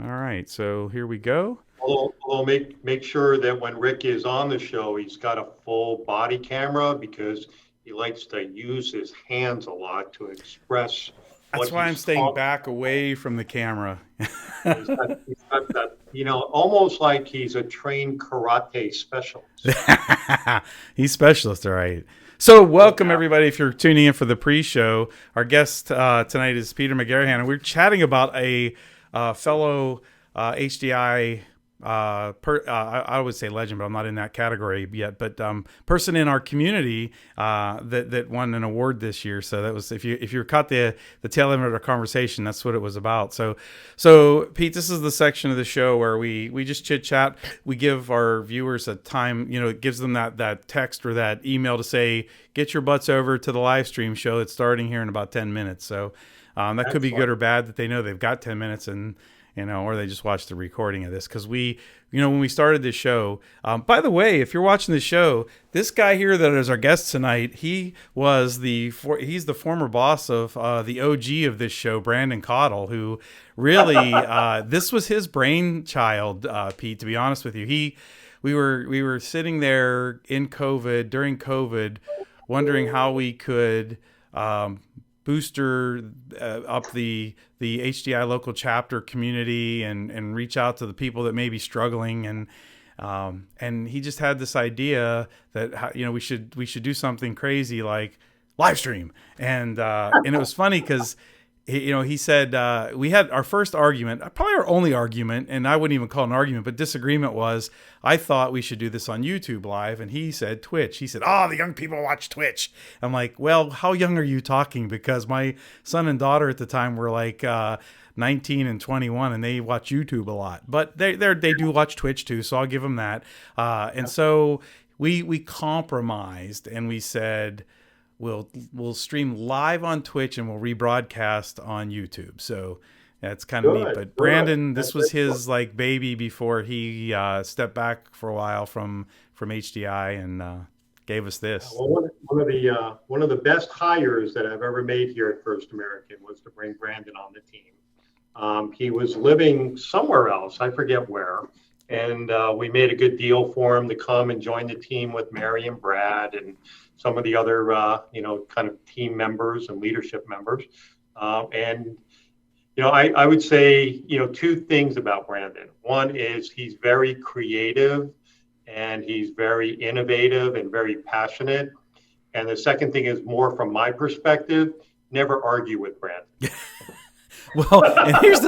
All right, so here we go. Although make sure that when Rick is on the show, he's got a full body camera because he likes to use his hands a lot to express That's what why I'm he's staying talking back about. away from the camera. He's got that, almost like he's a trained karate specialist. He's specialist, all right. So, No welcome doubt. everybody if you're tuning in for the pre-show. Our guest tonight is Peter McGarahan, and we're chatting about a fellow HDI. I would say legend, but I'm not in that category yet. But person in our community that won an award this year. So that was if you caught the tail end of our conversation, that's what it was about. So Pete, this is the section of the show where we just chit chat. We give our viewers a time, it gives them that text or that email to say, get your butts over to the live stream show that's starting here in about 10 minutes. So that could be good Excellent. or bad that they know they've got 10 minutes and or they just watch the recording of this because when we started this show. By the way, if you're watching the show, this guy here that is our guest tonight, he's the former boss of the OG of this show, Brandon Cottle, who really this was his brainchild, Pete. To be honest with you, we were sitting there in COVID during COVID, wondering how we could. Booster up the HDI local chapter community and reach out to the people that may be struggling and he just had this idea that we should do something crazy like live stream and it was funny because he said we had our first argument, probably our only argument, and I wouldn't even call it an argument, but disagreement was I thought we should do this on YouTube live, and he said Twitch. He said, "Oh, the young people watch Twitch." I'm like, "Well, how young are you talking?" Because my son and daughter at the time were like 19 and 21, and they watch YouTube a lot, but they do watch Twitch too, so I'll give them that. And so we compromised, and we said we'll stream live on Twitch and we'll rebroadcast on YouTube. So that's kind of neat. Good, But good. Brandon, this That's was excellent. his like baby before he stepped back for a while from HDI and gave us this. Well, one of the best hires that I've ever made here at First American was to bring Brandon on the team. He was living somewhere else, I forget where, and we made a good deal for him to come and join the team with Mary and Brad and some of the other, kind of team members and leadership members. And I would say, two things about Brandon. One is he's very creative and he's very innovative and very passionate. And the second thing is more from my perspective, never argue with Brandon. Well, and here's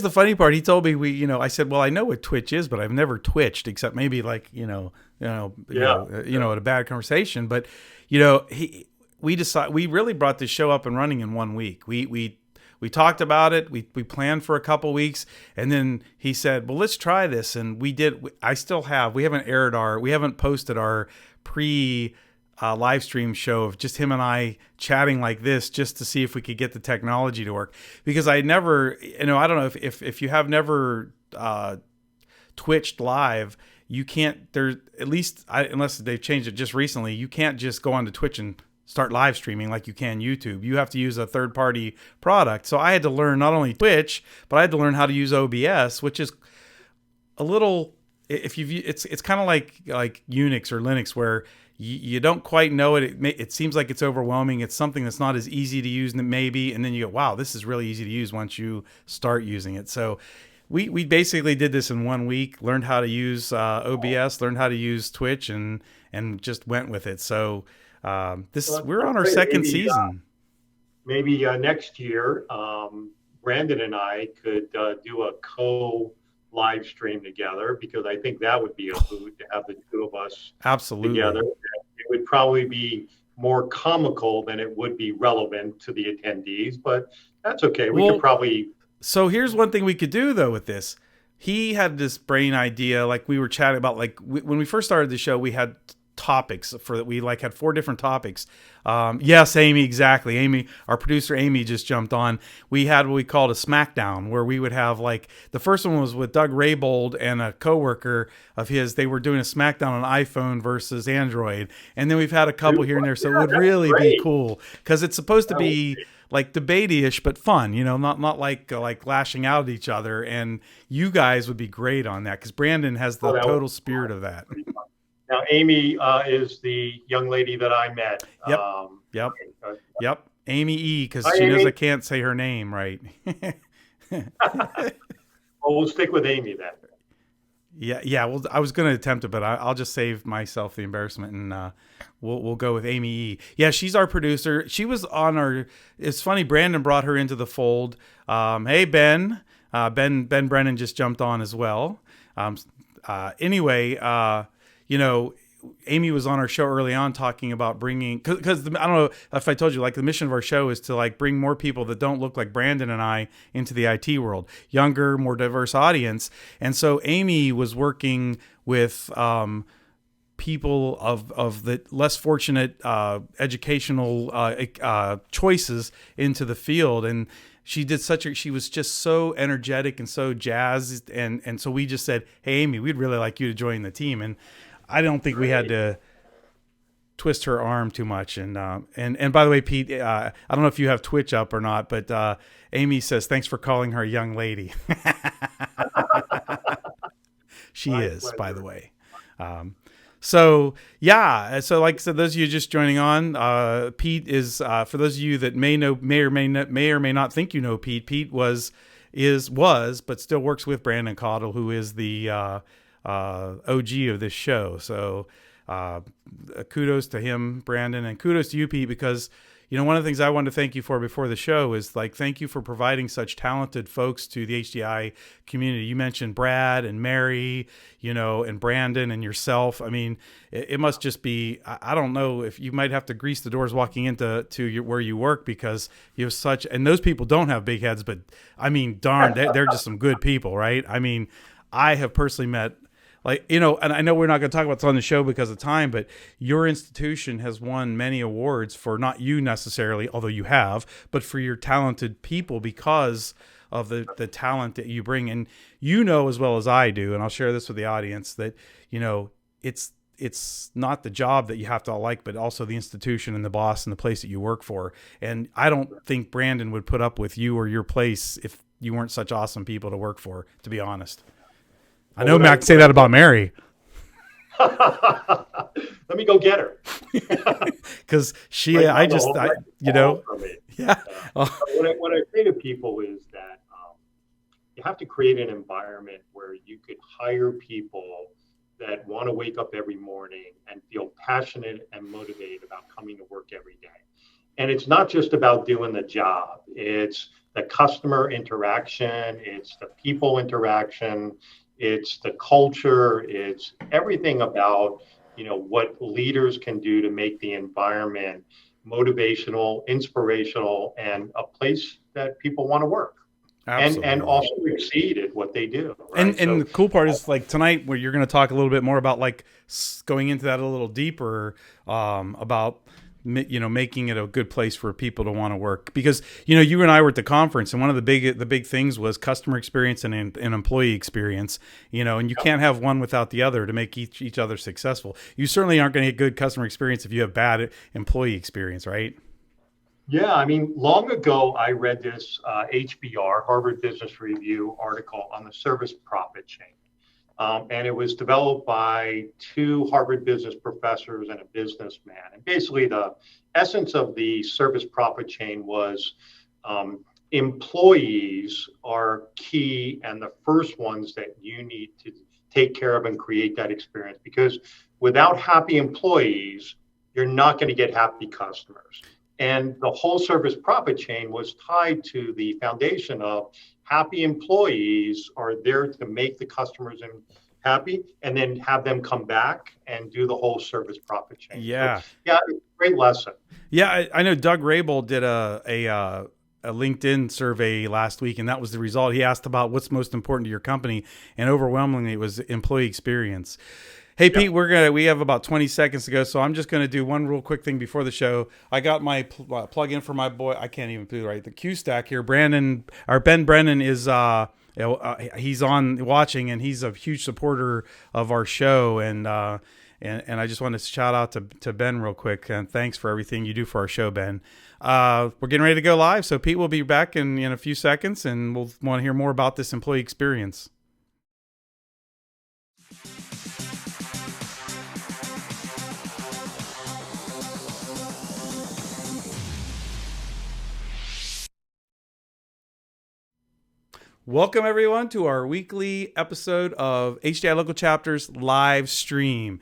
the funny part. He told me I said, well, I know what Twitch is, but I've never twitched except maybe like Yeah, at a bad conversation. But we really brought this show up and running in 1 week. We talked about it. We planned for a couple weeks, and then he said, "Well, let's try this." And we did. I still have. We haven't posted our pre live stream show of just him and I chatting like this, just to see if we could get the technology to work. Because I never, I don't know if you have never twitched live. You can't. There's at least unless they've changed it just recently. You can't just go onto Twitch and start live streaming like you can YouTube. You have to use a third party product. So I had to learn not only Twitch, but I had to learn how to use OBS, which is a little if you it's kind of like Unix or Linux where you don't quite know it. It seems like it's overwhelming. It's something that's not as easy to use maybe, and then you go, wow, this is really easy to use once you start using it. So we basically did this in 1 week, learned how to use OBS, learned how to use Twitch, and just went with it. So well, we're that's on our great. second season. Maybe next year, Brandon and I could do a co live stream together because I think that would be a hoot to have the two of us together. Absolutely. It would probably be more comical than it would be relevant to the attendees, but that's okay. We could Well, probably. so here's one thing we could do though with this. He had this brain idea, like we were chatting about, like when we first started the show, we had topics for that. We like had 4 different topics. Yes, Amy, exactly. Amy, our producer, Amy just jumped on. We had what we called a SmackDown, where we would have like the first one was with Doug Raybold and a coworker of his. They were doing a SmackDown on iPhone versus Android, and then we've had a couple here and there. So it Yeah, would that's really be great. cool because it's supposed to That would be be. like debatey-ish, but fun, not like lashing out at each other. And you guys would be great on that because Brandon has the total spirit of that. Now, Amy is the young lady that I met. Yep. Yep. Amy E, because Hi, she knows Amy. I can't say her name right. Well, we'll stick with Amy then. Yeah. Well, I was going to attempt it, but I'll just save myself the embarrassment, and we'll go with Amy E. Yeah, she's our producer. She was on our. It's funny. Brandon brought her into the fold. Hey, Ben. Ben Brennan just jumped on as well. Anyway, Amy was on our show early on talking about bringing, because I don't know if I told you, like the mission of our show is to like bring more people that don't look like Brandon and I into the IT world, younger, more diverse audience. And so Amy was working with people of the less fortunate educational choices into the field. And she was just so energetic and so jazzed. And so we just said, hey, Amy, we'd really like you to join the team. And I don't think we had to twist her arm too much. And by the way, Pete, I don't know if you have Twitch up or not, but Amy says, thanks for calling her a young lady. She is, pleasure. By the way. So like I said, those of you just joining on, Pete is, for those of you that may or may not think you know Pete. Pete was, but still works with Brandon Caudill, who is the OG of this show. So kudos to him, Brandon, and kudos to you, Pete, because one of the things I wanted to thank you for before the show is like thank you for providing such talented folks to the HDI community. You mentioned Brad and Mary, and Brandon and yourself. I mean, it must just be, I don't know if you might have to grease the doors walking into where you work, because you have such, and those people don't have big heads, but I mean, darn, they're just some good people, right? I mean, I have personally met, and I know we're not going to talk about this on the show because of time, but your institution has won many awards for, not you necessarily, although you have, but for your talented people because of the talent that you bring. And as well as I do, and I'll share this with the audience, that, it's not the job that you have to like, but also the institution and the boss and the place that you work for. And I don't think Brandon would put up with you or your place if you weren't such awesome people to work for, to be honest. I know Mac say that about Mary. Let me go get her. Because yeah. What I say to people is that you have to create an environment where you could hire people that want to wake up every morning and feel passionate and motivated about coming to work every day. And it's not just about doing the job. It's the customer interaction. It's the people interaction. It's the culture. It's everything about, what leaders can do to make the environment motivational, inspirational, and a place that people want to work. Absolutely. And also exceed at what they do. Right? And the cool part is like tonight, where you're going to talk a little bit more about like going into that a little deeper about making it a good place for people to want to work, because you and I were at the conference, and one of the big things was customer experience and employee experience, and you can't have one without the other to make each other successful. You certainly aren't going to get good customer experience if you have bad employee experience, right? Yeah, I mean, long ago I read this HBR, Harvard Business Review article on the service profit chain. And it was developed by two Harvard business professors and a businessman. And basically the essence of the service profit chain was employees are key and the first ones that you need to take care of and create that experience. Because without happy employees, you're not going to get happy customers. And the whole service profit chain was tied to the foundation of happy employees are there to make the customers happy and then have them come back and do the whole service profit chain. Yeah. So, yeah, it's a great lesson. Yeah, I know Doug Rabel did a LinkedIn survey last week, and that was the result. He asked about what's most important to your company, and overwhelmingly it was employee experience. Hey, Pete, we have about 20 seconds to go, so I'm just going to do one real quick thing before the show. I got my plug in for my boy. I can't even do it right. The Q stack here. Ben Brennan is he's on watching, and he's a huge supporter of our show, and And I just want to shout out to Ben real quick. And thanks for everything you do for our show, Ben. We're getting ready to go live. So Pete will be back in a few seconds, and we'll want to hear more about this employee experience. Welcome, everyone, to our weekly episode of HDI Local Chapters live stream.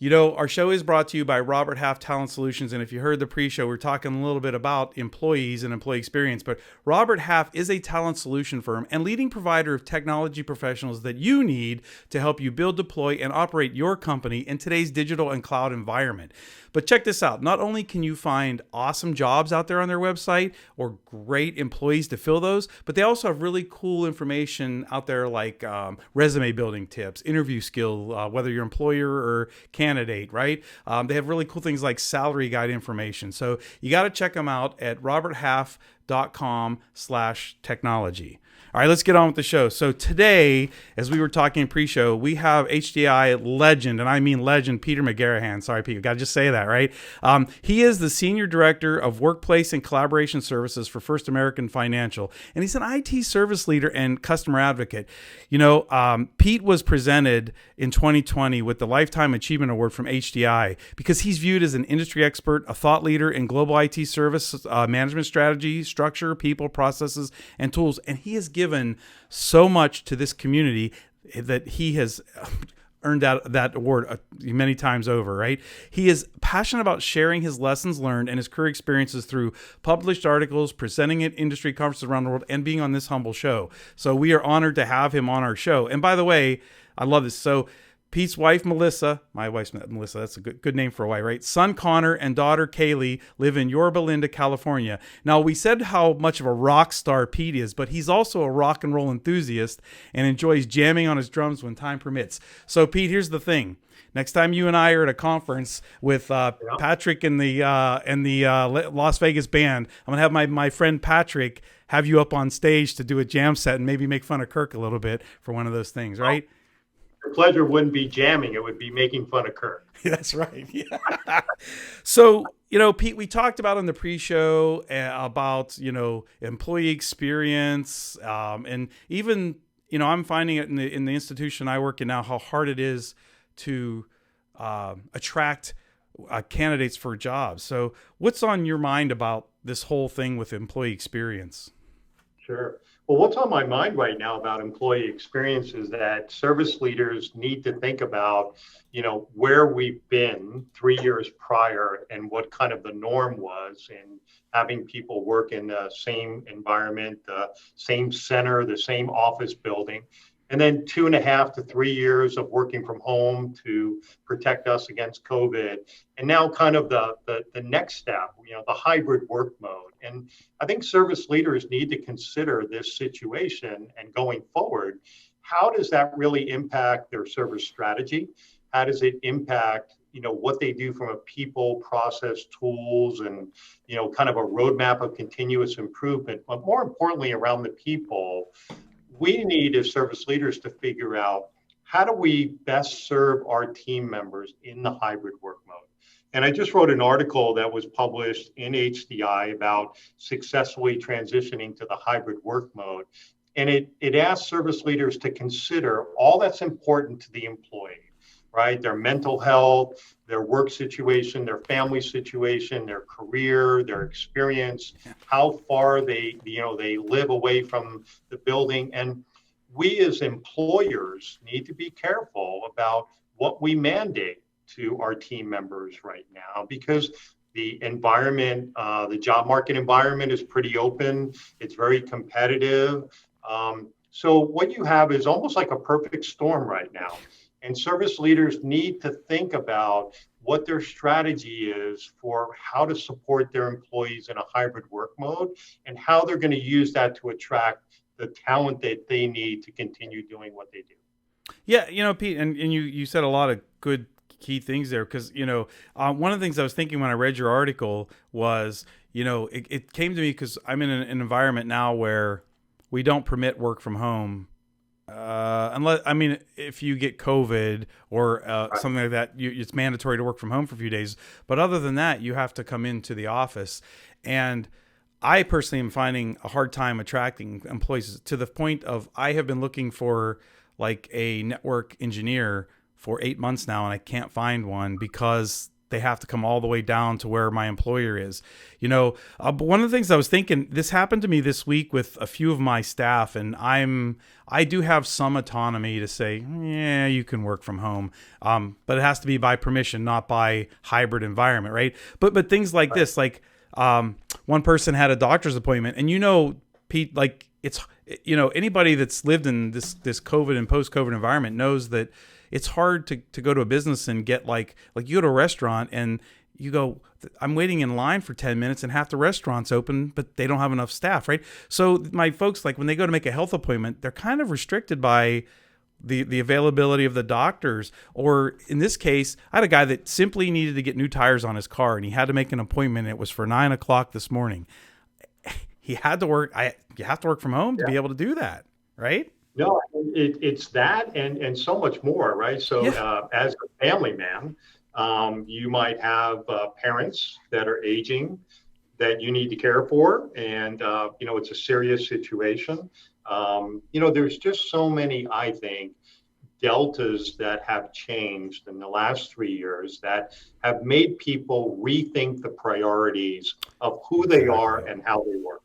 Our show is brought to you by Robert Half Talent Solutions. And if you heard the pre-show, we're talking a little bit about employees and employee experience. But Robert Half is a talent solution firm and leading provider of technology professionals that you need to help you build, deploy, and operate your company in today's digital and cloud environment. But check this out. Not only can you find awesome jobs out there on their website or great employees to fill those, but they also have really cool information out there like resume building tips, interview skill, whether you're employer or candidate, right? They have really cool things like salary guide information. So you got to check them out at roberthalf.com/technology. All right, let's get on with the show. So today, as we were talking pre-show, we have HDI legend, and I mean legend, Peter McGarahan. Sorry, Pete, got to just say that, right? He is the Senior Director of Workplace and Collaboration Services for First American Financial, and he's an IT service leader and customer advocate. Pete was presented in 2020 with the Lifetime Achievement Award from HDI because he's viewed as an industry expert, a thought leader in global IT service management strategy, structure, people, processes, and tools, and he has given so much to this community that he has earned that award many times over, right? He is passionate about sharing his lessons learned and his career experiences through published articles, presenting at industry conferences around the world, and being on this humble show. So we are honored to have him on our show. And by the way, I love this. So Pete's wife, Melissa, my wife's Melissa, that's a good name for a wife, right? Son Connor and daughter Kaylee live in Yorba Linda, California. Now, we said how much of a rock star Pete is, but he's also a rock and roll enthusiast and enjoys jamming on his drums when time permits. So, Pete, here's the thing. Next time you and I are at a conference with Patrick and the Las Vegas band, I'm going to have my friend Patrick have you up on stage to do a jam set and maybe make fun of Kirk a little bit for one of those things, right? Your pleasure wouldn't be jamming. It would be making fun of Kirk. That's right. Yeah. So, Pete, we talked about on the pre-show about, employee experience. And even, I'm finding it in the institution I work in now, how hard it is to attract candidates for jobs. So what's on your mind about this whole thing with employee experience? Sure. Well, what's on my mind right now about employee experience is that service leaders need to think about, where we've been 3 years prior and what kind of the norm was in having people work in the same environment, the same center, the same office building. And then 2.5 to 3 years of working from home to protect us against COVID. And now kind of the next step, the hybrid work mode. And I think service leaders need to consider this situation and going forward, how does that really impact their service strategy? How does it impact, what they do from a people, process, tools, and, kind of a roadmap of continuous improvement, but more importantly around the people. We need as service leaders to figure out how do we best serve our team members in the hybrid work mode. And I just wrote an article that was published in HDI about successfully transitioning to the hybrid work mode. And it asks service leaders to consider all that's important to the employee, right? Their mental health, their work situation, their family situation, their career, their experience, how far they live away from the building. And we as employers need to be careful about what we mandate to our team members right now, because the environment, the job market environment is pretty open. It's very competitive. So what you have is almost like a perfect storm right now. And service leaders need to think about what their strategy is for how to support their employees in a hybrid work mode and how they're going to use that to attract the talent that they need to continue doing what they do. Yeah, Pete, and you said a lot of good key things there because, one of the things I was thinking when I read your article was, it came to me because I'm in an environment now where we don't permit work from home unless, I mean, if you get COVID or Right. something like that, it's mandatory to work from home for a few days. But other than that, you have to come into the office. And I personally am finding a hard time attracting employees to the point of I have been looking for like a network engineer for 8 months now, and I can't find one because they have to come all the way down to where my employer is. But one of the things I was thinking, this happened to me this week with a few of my staff, and I do have some autonomy to say, yeah, you can work from home, but it has to be by permission, not by hybrid environment, right? But things like this, like one person had a doctor's appointment, and Pete, like it's anybody that's lived in this COVID and post COVID environment knows that it's hard to go to a business and get like you go to a restaurant and you go, I'm waiting in line for 10 minutes and half the restaurant's open, but they don't have enough staff, right? So my folks, like when they go to make a health appointment, they're kind of restricted by the availability of the doctors. Or in this case, I had a guy that simply needed to get new tires on his car, and he had to make an appointment. It was for 9 o'clock this morning. He had to work. You have to work from home to be able to do that, right? No, it's that and so much more, right? So Yeah. as a family man, you might have parents that are aging that you need to care for, and it's a serious situation. There's just so many, I think, deltas that have changed in the last 3 years that have made people rethink the priorities of who they are Exactly. and how they work.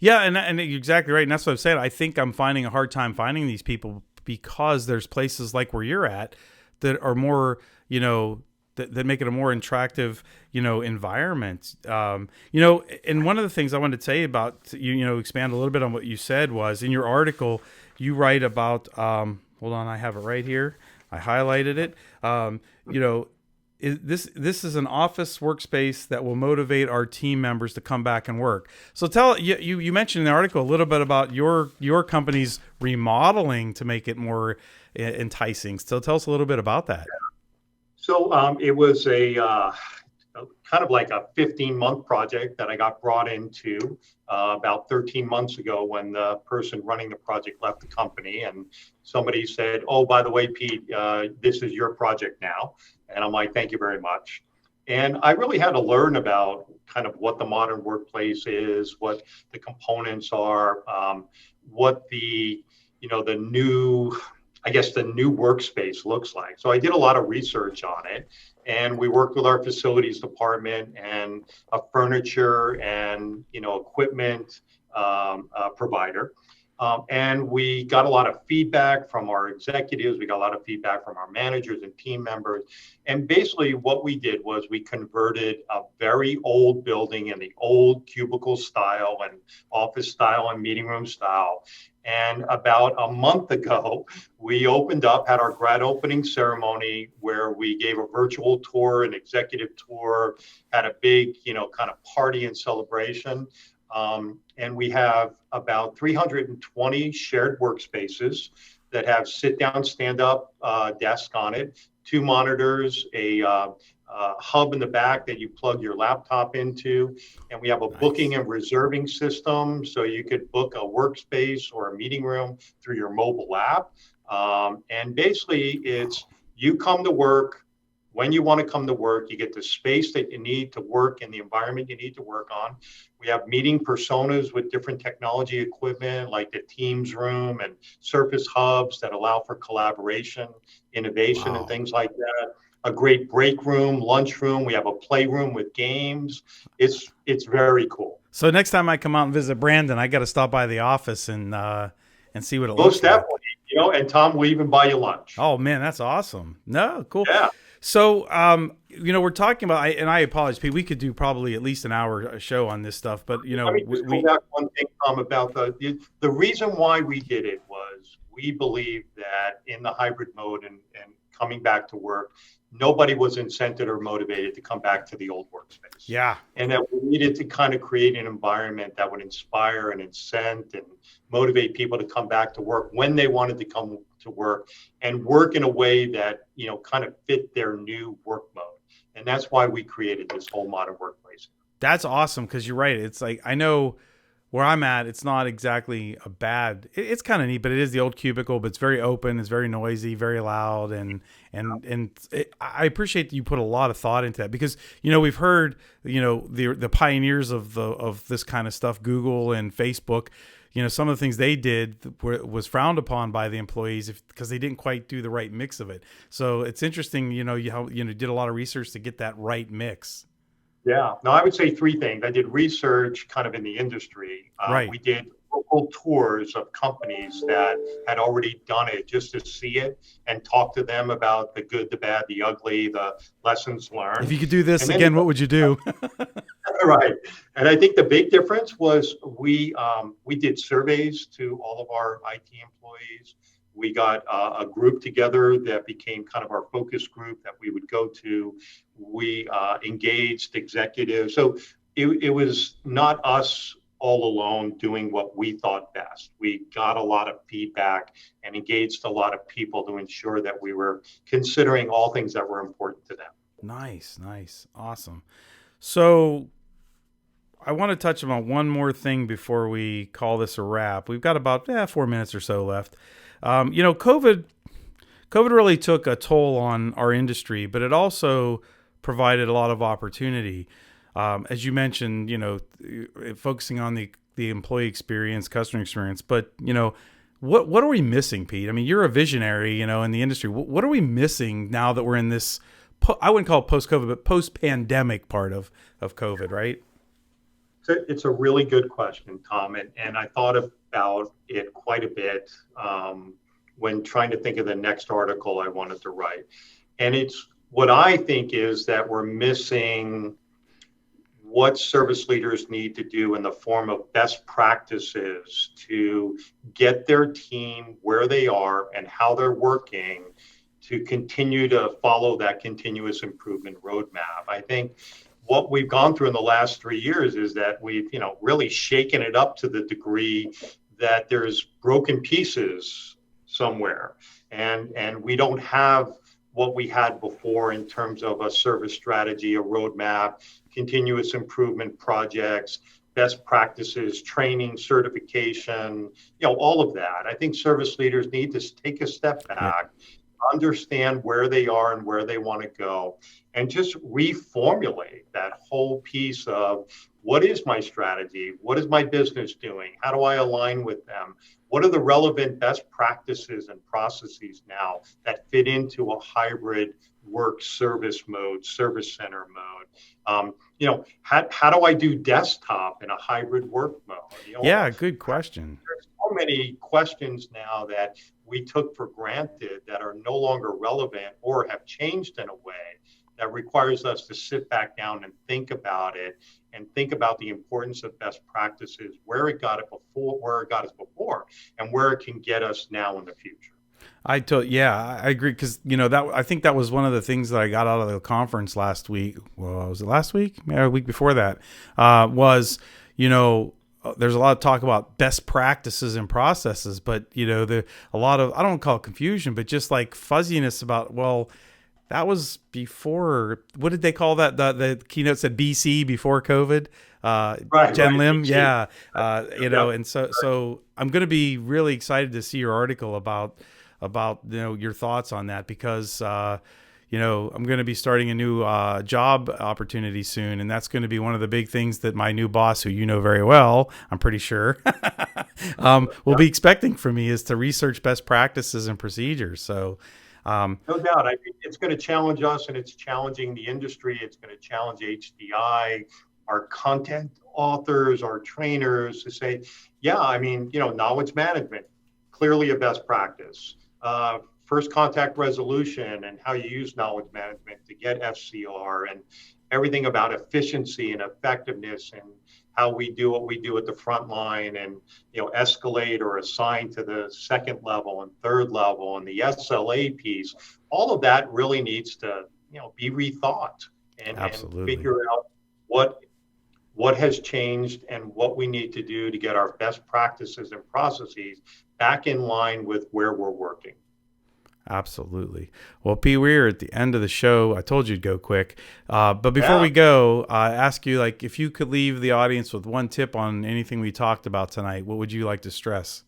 Yeah, and you're exactly right. And that's what I'm saying. I think I'm finding a hard time finding these people because there's places like where you're at that are more, that make it a more attractive, environment. And one of the things I wanted to say about, expand a little bit on what you said was in your article, you write about, hold on, I have it right here. I highlighted it. This is an office workspace that will motivate our team members to come back and work. So you mentioned in the article a little bit about your company's remodeling to make it more enticing. So tell us a little bit about that. So it was a kind of like a 15-month project that I got brought into about 13 months ago when the person running the project left the company, and somebody said, "Oh, by the way, Pete, this is your project now." And I'm like, "Thank you very much." And I really had to learn about kind of what the modern workplace is, what the components are, what the new, I guess, the new workspace looks like. So I did a lot of research on it, and we worked with our facilities department and a furniture and equipment provider. And we got a lot of feedback from our executives. We got a lot of feedback from our managers and team members. And basically what we did was we converted a very old building in the old cubicle style and office style and meeting room style. And about a month ago, we opened up, had our grand opening ceremony where we gave a virtual tour, an executive tour, had a big, kind of party and celebration. And we have about 320 shared workspaces that have sit down, stand up desk on it, 2 monitors, a hub in the back that you plug your laptop into. And we have a booking Nice. and reserving system. So you could book a workspace or a meeting room through your mobile app. And basically, it's you come to work when you want to come to work. You get the space that you need to work in the environment you need to work on. We have meeting personas with different technology equipment like the Teams room and Surface hubs that allow for collaboration, innovation, and Wow. things like that. A great break room, lunch room. We have a playroom with games. It's very cool. So next time I come out and visit Brandon, I got to stop by the office and see what it looks Most like. definitely, and Tom will even buy you lunch. Oh man, that's awesome. No, cool. Yeah. So, we're talking about, and I apologize, Pete. We could do probably at least an hour show on this stuff, but Let me just go back one thing, Tom, about the reason why we did it was we believe that in the hybrid mode and coming back to work, nobody was incented or motivated to come back to the old workspace. yeah, And that we needed to kind of create an environment that would inspire and incent and motivate people to come back to work when they wanted to come to work and work in a way that, kind of fit their new work mode. And that's why we created this whole modern workplace. that's awesome because you're right. It's like I know where I'm at, it's not exactly a bad. It's kind of neat, but it is the old cubicle. But it's very open. It's very noisy, very loud, I appreciate that you put a lot of thought into that because we've heard the pioneers of this kind of stuff, Google and Facebook. Some of the things they did was frowned upon by the employees because they didn't quite do the right mix of it. So it's interesting, you did a lot of research to get that right mix. Yeah, no, I would say three things. I did research kind of in the industry. Right. We did local tours of companies that had already done it just to see it and talk to them about the good, the bad, the ugly, the lessons If learned. you could do this And then, again, what would you do? right. And I think the big difference was we did surveys to all of our IT employees. We got a group together that became kind of our focus group that we would go to. We engaged executives. So it was not us all alone doing what we thought best. We got a lot of feedback and engaged a lot of people to ensure that we were considering all things that were important to them. Nice. Awesome. So I want to touch on one more thing before we call this a wrap. We've got about 4 minutes or so left. COVID really took a toll on our industry, but it also provided a lot of opportunity. As you mentioned, focusing on the employee experience, customer experience. But what are we missing, Pete? I mean, you're a visionary, in the industry. What are we missing now that we're in this? I wouldn't call it post-COVID, but post-pandemic part of COVID, right? It's a really good question, Tom, and I thought about it quite a bit when trying to think of the next article I wanted to write. And it's what I think is that we're missing what service leaders need to do in the form of best practices to get their team where they are and how they're working to continue to follow that continuous improvement roadmap. I think what we've gone through in the last 3 years is that we've, really shaken it up to the degree that there's broken pieces somewhere, and we don't have what we had before in terms of a service strategy, a roadmap, continuous improvement projects, best practices, training, certification, all of that. I think service leaders need to take a step back, understand where they are and where they want to go, and just reformulate that whole piece of what is my strategy? What is my business doing? How do I align with them? What are the relevant best practices and processes now that fit into a hybrid work service mode, service center mode? How do I do desktop in a hybrid work mode? Good question. There's so many questions now that we took for granted that are no longer relevant or have changed in a way that requires us to sit back down and think about it and think about the importance of best practices, where it got us before, and where it can get us now in the future. I agree because I think that was one of the things that I got out of the conference last week. Well, was it last week? Maybe a week before that. There's a lot of talk about best practices and processes, but a lot of, I don't call it confusion, but just like fuzziness about, well, that was before, what did they call that? The keynote said BC, before COVID. Jen Lim. BC. Yeah. And so I'm going to be really excited to see your article about your thoughts on that because, I'm going to be starting a new job opportunity soon. And that's going to be one of the big things that my new boss, who you know very well, I'm pretty sure, will be expecting from me is to research best practices and procedures. So, no doubt. I think it's going to challenge us and it's challenging the industry. It's going to challenge HDI, our content authors, our trainers to say, knowledge management, clearly a best practice. First contact resolution and how you use knowledge management to get FCR and everything about efficiency and effectiveness and how we do what we do at the front line and escalate or assign to the second level and third level and the SLA piece. All of that really needs to be rethought and figure out what has changed and what we need to do to get our best practices and processes back in line with where we're working. Absolutely. Well, Pete, we're at the end of the show. I told you to go quick. But before Yeah. we go, I ask you, like, if you could leave the audience with one tip on anything we talked about tonight, what would you like to stress?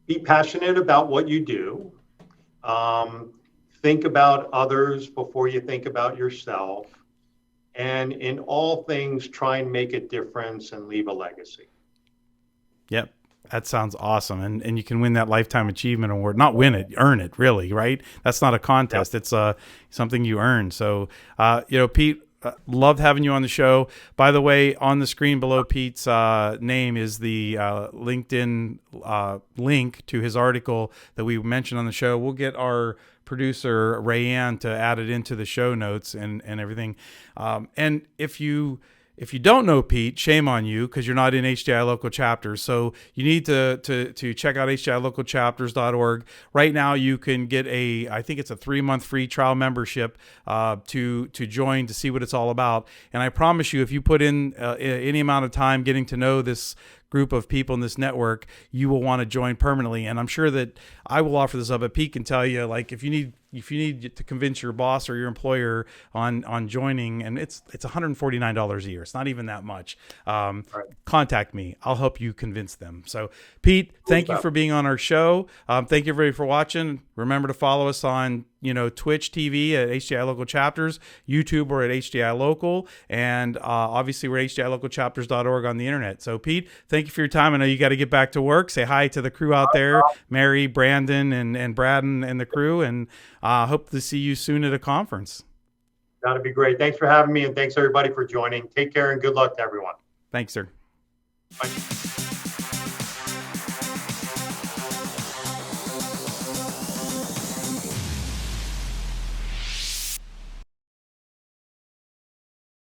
Be passionate about what you do. Um, think about others before you think about yourself. And in all things, try and make a difference and leave a legacy. Yep. That sounds awesome. And you can win that lifetime achievement award. Not win it, earn it, really, right? That's not a Yep. contest. It's something you earn. So, Pete, loved having you on the show. By the way, on the screen below Pete's name is the LinkedIn link to his article that we mentioned on the show. We'll get our producer, Rae-Ann, to add it into the show notes and everything. And if you don't know Pete, shame on you because you're not in HDI local chapters. So you need to check out hdilocalchapters.org. Right now, you can get I think it's a 3-month free trial membership to join to see what it's all about. And I promise you, if you put in any amount of time getting to know this group of people in this network, you will want to join permanently. And I'm sure that I will offer this up, but Pete can tell you, like, if you need to convince your boss or your employer on joining, and it's $149 a year. It's not even that much. Right. Contact me. I'll help you convince them. So, Pete, thank you for being on our show. Thank you everybody for watching. Remember to follow us on Twitch TV at HDI Local Chapters, YouTube or at HDI Local, and obviously we're at HDILocalChapters.org on the internet. So, Pete, thank you for your time. I know you got to get back to work. Say hi to the crew out there, Mary, Brandon, and Braden and the crew, and hope to see you soon at a conference. That'd be great. Thanks for having me, and thanks everybody for joining. Take care and good luck to everyone. Thanks, sir. Bye.